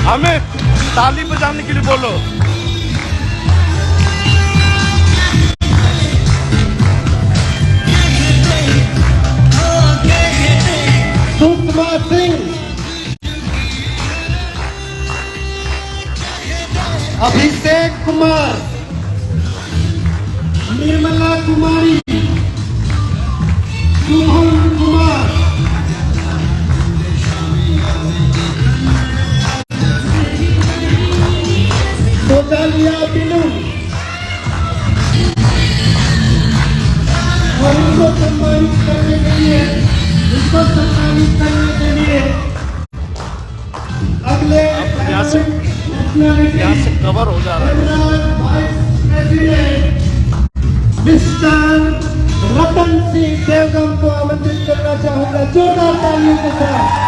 हमें ताली बजाने के लिए बोलो। सुषमा सिंह, अभिषेक कुमार, निर्मला कुमारी, शुभम कुमार, सोजालिया बिनू, और इनको सम्मानित करने के लिए अगले यहाँ से कवर हो जा रहा है। मिस्टर रतन सिंह देवगम को आमंत्रित करना चाहूंगा जोरदार तालियों के साथ।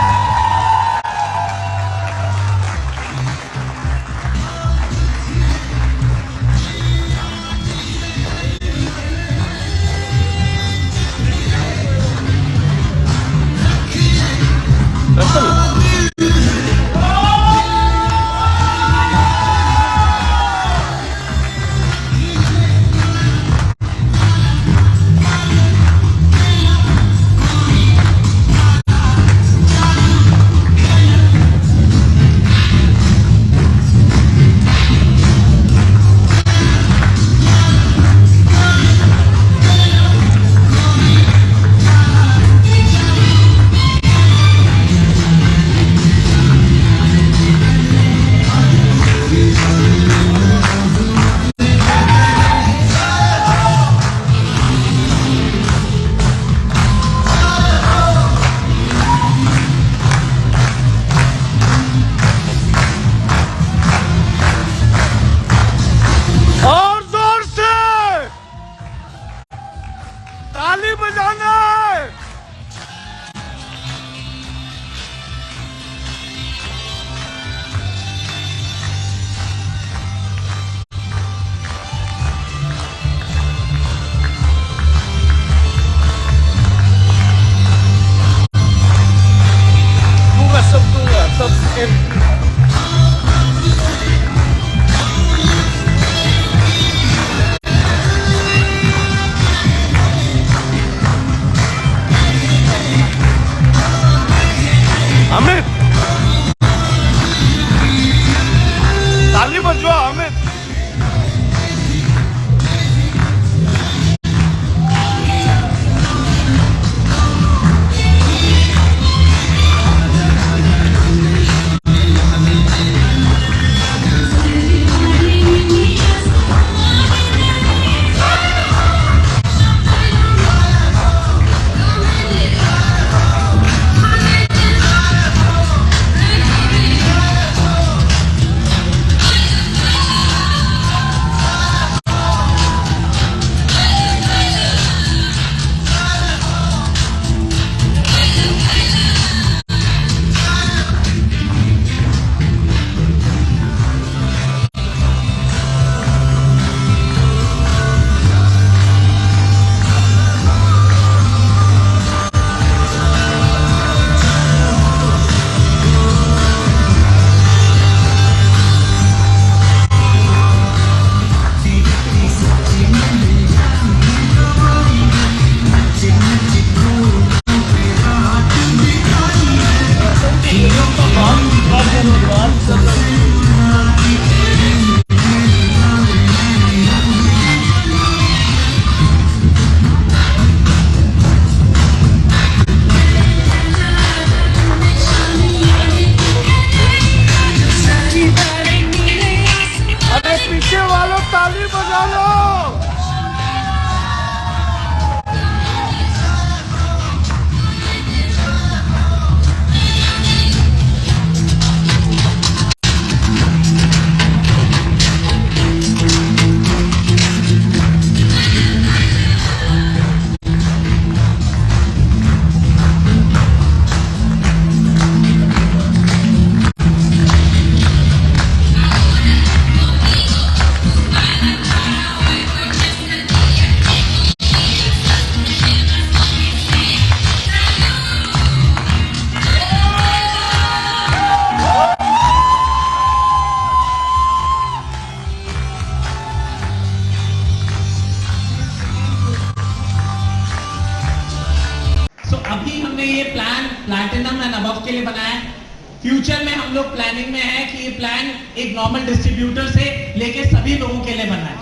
प्लैटिनम एंड अबव के लिए बनाया है। फ्यूचर में हम लोग प्लानिंग में है कि ये प्लान एक नॉर्मल डिस्ट्रीब्यूटर से लेके सभी लोगों के लिए बना है।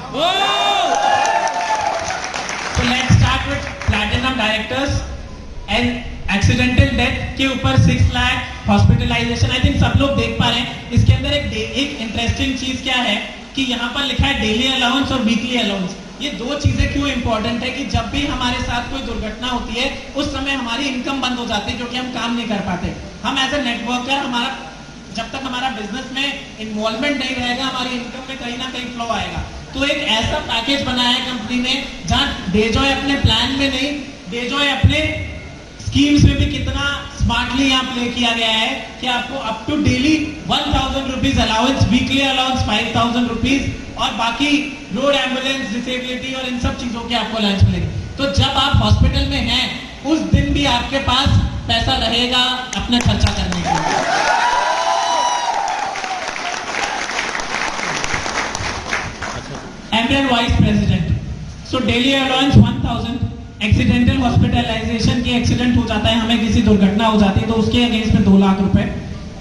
So let's start with platinum directors and accidental death के ऊपर 6 लाख हॉस्पिटलाइजेशन। आई थिंक सब लोग देख पा रहे हैं। इसके अंदर एक इंटरेस्टिंग चीज क्या है कि यहाँ पर लिखा है डेली अलाउंस और वीकली अलाउंस। ये दो चीजें क्यों इंपॉर्टेंट है कि जब भी हमारे साथ कोई दुर्घटना होती है उस समय हमारी इनकम बंद हो जाती है क्योंकि हम काम नहीं कर पाते। हम एज ए नेटवर्कर हमारा जब तक हमारा बिजनेस में इन्वॉल्वमेंट नहीं रहेगा हमारी इनकम में कहीं ना कहीं फ्लो आएगा। तो एक ऐसा पैकेज बनाया है कंपनी ने जहां डेजॉय अपने प्लान में नहीं, डेजॉय अपने स्कीम्स में भी कितना स्मार्टली यहाँ प्ले किया गया है कि आपको up to daily 1000 rupees allowance, weekly allowance 5000 rupees और बाकी रोड एम्बुलेंस, डिसेबिलिटी और इन सब चीजों के आपको लंच मिलेंगे। तो जब आप हॉस्पिटल में हैं उस दिन भी आपके पास पैसा रहेगा अपना खर्चा करने के लिए। एमरियल vice president, so daily allowance 1000, accidental hospitalisation की एक्सीडेंट हो जाता है, हमें किसी दुर्घटना हो जाती है तो उसके अगेंस्ट में 2 लाख रुपए।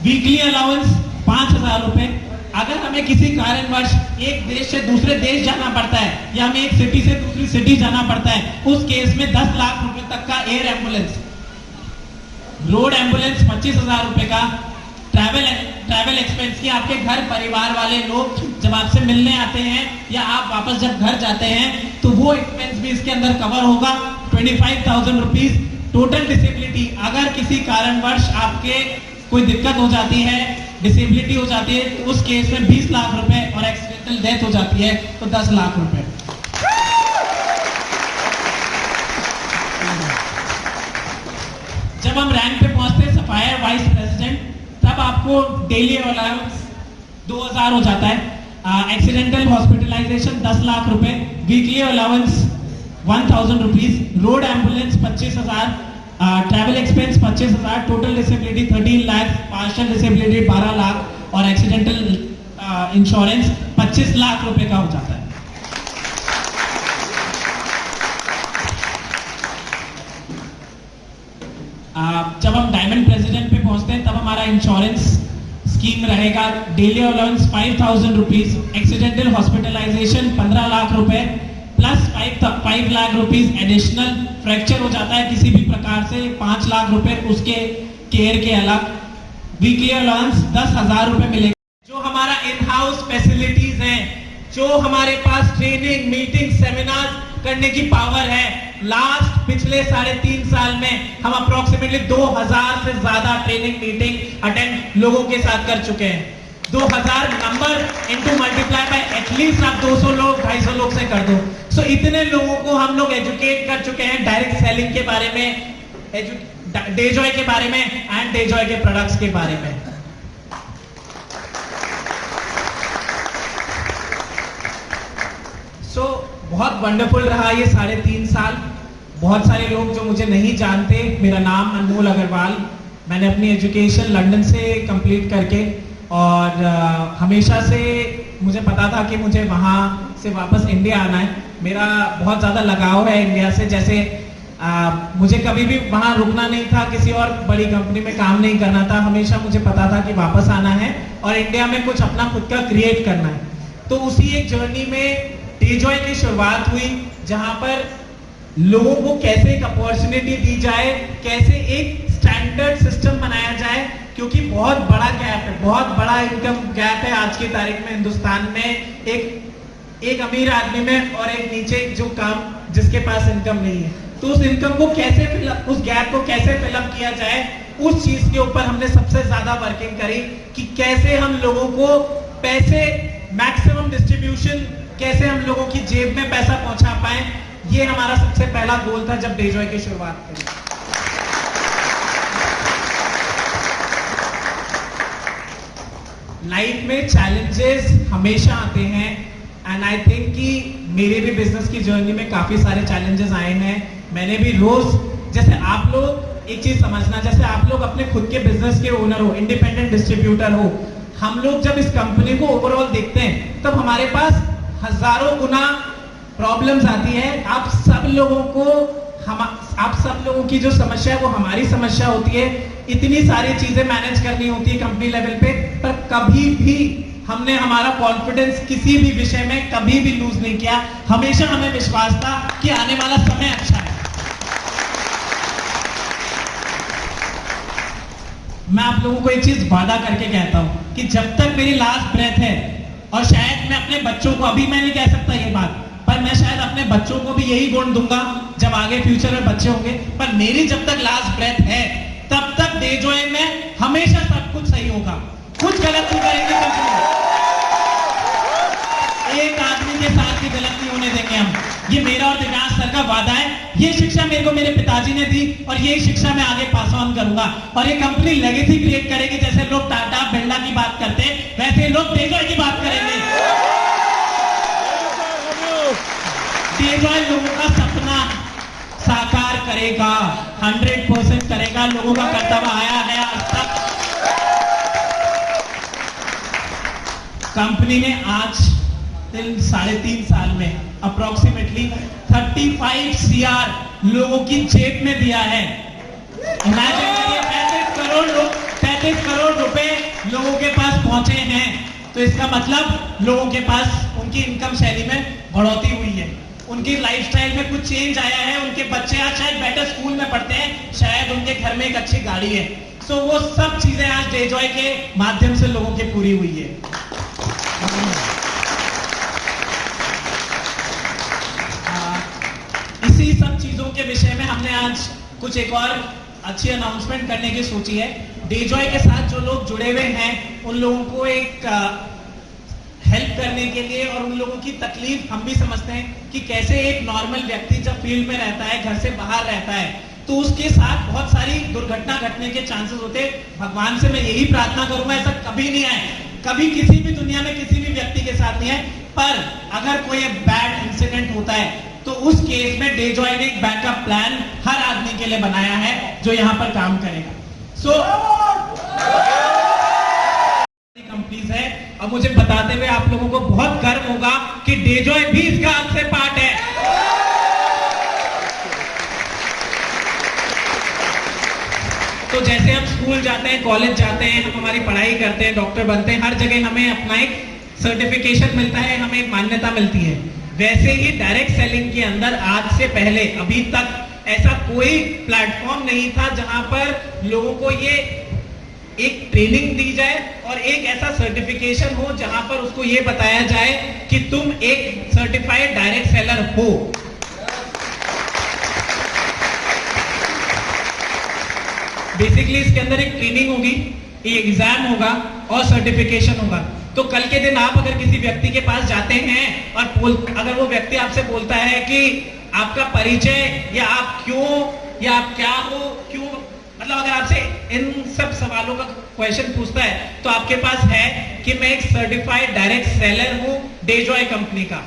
वीकली अलाउंस 5000 रुपए। अगर हमें किसी कारणवश एक देश से दूसरे देश जाना पड़ता है या हमें एक सिटी से दूसरी सिटी जाना पड़ता है उस केस में 10 लाख रुपए तक का एयर एम्बुलेंस, रोड एम्बुलेंस 25,000 रुपए का, ट्रैवल एक्सपेंस की आपके घर परिवार वाले लोग जब आपसे मिलने आते हैं या आप वापस जब घर जाते हैं तो वो एक्सपेंस भी इसके अंदर कवर होगा 25,000 रुपीज। टोटल डिसेबिलिटी, अगर किसी कारणवश आपके कोई दिक्कत हो जाती है, डिसेबिलिटी हो जाती है तो उस केस में 20 लाख रुपए और एक्सीडेंटल डेथ हो जाती है तो 10 लाख रुपए। जब हम रैंक पे पहुंचते हैं सफायर वाइस प्रेसिडेंट तब आपको डेली अलाउंस 2000 हो जाता है, एक्सीडेंटल हॉस्पिटलाइजेशन 10 लाख रुपए, weekly allowance 1000 rupees, road ambulance 25,000, travel expense 25,000, total disability 13 lakh, partial disability 12 lakh और एक्सीडेंटल इंश्योरेंस 25 लाख रुपए का हो जाता है। जब हम डायमंड प्रेसिडेंट पे पहुंचते हैं तब हमारा इंश्योरेंस स्कीम रहेगा daily allowance 5,000 rupees, accidental hospitalisation 15 lakh रुपए plus 5 lakh rupees additional, fracture हो जाता है किसी भी प्रकार से 5 लाख रुपए उसके केयर के अलग, वीकली अलाउंस 10,000 रुपए मिलेगा। जो हमारा इन हाउस फैसिलिटीज हैं, जो हमारे पास ट्रेनिंग, मीटिंग, सेमिनार करने की पावर है, लास्ट पिछले 3.5 साल में हम अप्रोक्सीमेटली 2000 से ज्यादा ट्रेनिंग मीटिंग अटेंड लोगों के साथ कर चुके हैं। 2000 number into multiply by at least आप 200 लोग 250 लोग से कर दो। सो इतने लोगों को हम लोग एजुकेट कर चुके हैं डायरेक्ट सेलिंग के बारे में, डेजॉय के बारे में एंड डेजॉय के प्रोडक्ट्स के बारे में। सो बहुत वंडरफुल रहा ये 3.5 साल। बहुत सारे लोग जो मुझे नहीं जानते, मेरा नाम अनमोल अग्रवाल, मैंने अपनी एजुकेशन लंदन से कंप्लीट करके और हमेशा से मुझे पता था कि मुझे वहाँ से वापस इंडिया आना है। मेरा बहुत ज़्यादा लगाव है इंडिया से, जैसे मुझे कभी भी वहाँ रुकना नहीं था, किसी और बड़ी कंपनी में काम नहीं करना था। हमेशा मुझे पता था कि वापस आना है और इंडिया में कुछ अपना खुद का क्रिएट करना है। तो उसी एक जर्नी में डेजॉय की शुरुआत हुई जहां पर लोगों को कैसे एक अपॉर्चुनिटी दी जाए, कैसे एक स्टैंडर्ड सिस्टम बनाया जाए, क्योंकि बहुत बड़ा गैप है, बहुत बड़ा इनकम गैप है आज की तारीख में हिंदुस्तान में, एक अमीर आदमी में और एक नीचे जो काम जिसके पास इनकम नहीं है। तो उस इनकम को कैसे उस गैप को कैसे फिलअप किया जाए, उस चीज के ऊपर हमने सबसे ज्यादा वर्किंग करी कि कैसे हम लोगों को पैसे मैक्सिमम डिस्ट्रीब्यूशन, कैसे हम लोगों की जेब में पैसा पहुंचा पाए। ये हमारा सबसे पहला गोल था जब डेजॉय की शुरुआत करी। लाइफ में चैलेंजेस हमेशा आते हैं एंड आई थिंक कि मेरे भी बिजनेस की जर्नी में काफी सारे चैलेंजेस आए हैं। मैंने भी रोज, जैसे आप लोग एक चीज समझना, जैसे आप लोग अपने खुद के बिजनेस के ओनर हो, इंडिपेंडेंट डिस्ट्रीब्यूटर हो, हम लोग जब इस कंपनी को ओवरऑल देखते हैं तब हमारे पास हजारों गुना प्रॉब्लम्स आती है। आप सब लोगों की जो समस्या है वो हमारी समस्या होती है। इतनी सारी चीजें मैनेज करनी होती है कंपनी लेवल पे, पर कभी भी हमने हमारा कॉन्फिडेंस किसी भी विषय में कभी भी लूज नहीं किया। हमेशा हमें विश्वास था कि आने वाला समय अच्छा है। मैं आप लोगों को एक चीज वादा करके कहता हूं कि जब तक मेरी लास्ट ब्रेथ है, और शायद मैं अपने बच्चों को, अभी मैं नहीं कह सकता ये बात, पर मैं शायद अपने बच्चों को भी यही गुण दूंगा जब आगे फ्यूचर में बच्चे होंगे, पर मेरी जब तक लास्ट ब्रेथ है तब तक डेजॉय में हमेशा सब कुछ सही होगा। कुछ गलत नहीं करेंगे कंपनी, एक आदमी के साथ भी गलत नहीं होने देंगे हम। ये मेरा और दिव्यांश सर का वादा है। ये शिक्षा मेरे को मेरे पिताजी ने दी और ये शिक्षा मैं आगे पास ऑन करूंगा। और ये कंपनी लेगेसी क्रिएट करेगी। जैसे लोग टाटा बिरला की बात करते हैं, वैसे लोग डेजॉय की बात करेंगे। डेजॉय लोगों का सपना साकार करेगा, 100% करेगा। लोगों का कर्तव्य आया है आज तक। कंपनी ने आज 3.5 साल में अप्रोक्सीमेटली 35 CR लोगों की जेब में दिया है। इमेजिन करिए, 35 करोड़ रुपए लोगों के पास पहुंचे हैं। तो इसका मतलब लोगों के पास उनकी इनकम शैली में बढ़ोतरी हुई है, उनकी लाइफस्टाइल में कुछ चेंज आया है। उनके बच्चे आज शायद बेटर स्कूल में पढ़ते हैं, शायद उनके घर में एक अच्छी गाड़ी है। सो वो सब चीजें आज डेजॉय के माध्यम से लोगों की पूरी हुई है। इसी सब चीजों के विषय में हमने आज कुछ एक और अच्छी अनाउंसमेंट करने की सोची है। डेजॉय के साथ जो लोग जुड़े हुए हैं उन लोगों को एक हेल्प करने के लिए, और उन लोगों की तकलीफ हम भी समझते हैं कि कैसे एक नॉर्मल व्यक्ति जब फील्ड में रहता है, घर से बाहर रहता है, तो उसके साथ बहुत सारी दुर्घटना घटने के चांसेस होते हैं। भगवान से मैं यही प्रार्थना करूंगा ऐसा कभी नहीं आए, कभी किसी भी दुनिया में किसी भी व्यक्ति के साथ नहीं है। पर अगर कोई बैड इंसिडेंट होता है तो उस केस में डेजॉय ने एक बैकअप प्लान हर आदमी के लिए बनाया है जो यहां पर काम करेगा। कंपनीज है, और मुझे बताते हुए आप लोगों को बहुत गर्व होगा कि डेजॉय भी इसका अंग से पार्ट है। तो जैसे हम स्कूल जाते हैं, कॉलेज जाते हैं, हम हमारी पढ़ाई करते हैं, डॉक्टर बनते हैं, हर जगह हमें अपना एक सर्टिफिकेशन मिलता है, हमें एक मान्यता मिलती है। वैसे ही डायरेक्ट सेलिंग के अंदर आज से पहले अभी तक ऐसा कोई प्लेटफॉर्म नहीं था जहां पर लोगों को ये एक ट्रेनिंग दी जाए और एक ऐसा सर्टिफिकेशन हो जहां पर उसको ये बताया जाए कि तुम एक सर्टिफाइड डायरेक्ट सेलर हो। बेसिकली इसके अंदर एक ट्रेनिंग होगी, एक एग्जाम होगा और सर्टिफिकेशन होगा। तो कल के दिन आप अगर किसी व्यक्ति के पास जाते हैं और अगर वो व्यक्ति आपसे बोलता है कि आपका परिचय या आप क्यों या आप क्या हो, क्यों, मतलब अगर आपसे इन सब सवालों का क्वेश्चन पूछता है तो आपके पास है कि मैं एक सर्टिफाइड डायरेक्ट सेलर हूं डेजॉय कंपनी का।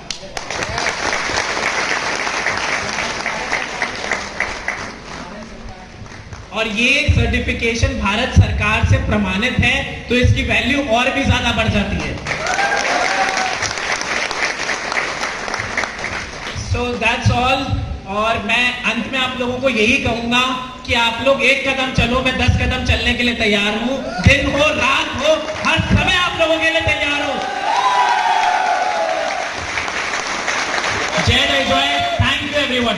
और ये सर्टिफिकेशन भारत सरकार से प्रमाणित है, तो इसकी वैल्यू और भी ज्यादा बढ़ जाती है। So that's all. और मैं अंत में आप लोगों को यही कहूंगा कि आप लोग एक कदम चलो, मैं 10 कदम चलने के लिए तैयार हूं। दिन हो रात हो, हर समय आप लोगों के लिए तैयार हो। जय डेजॉय। Thank you everyone.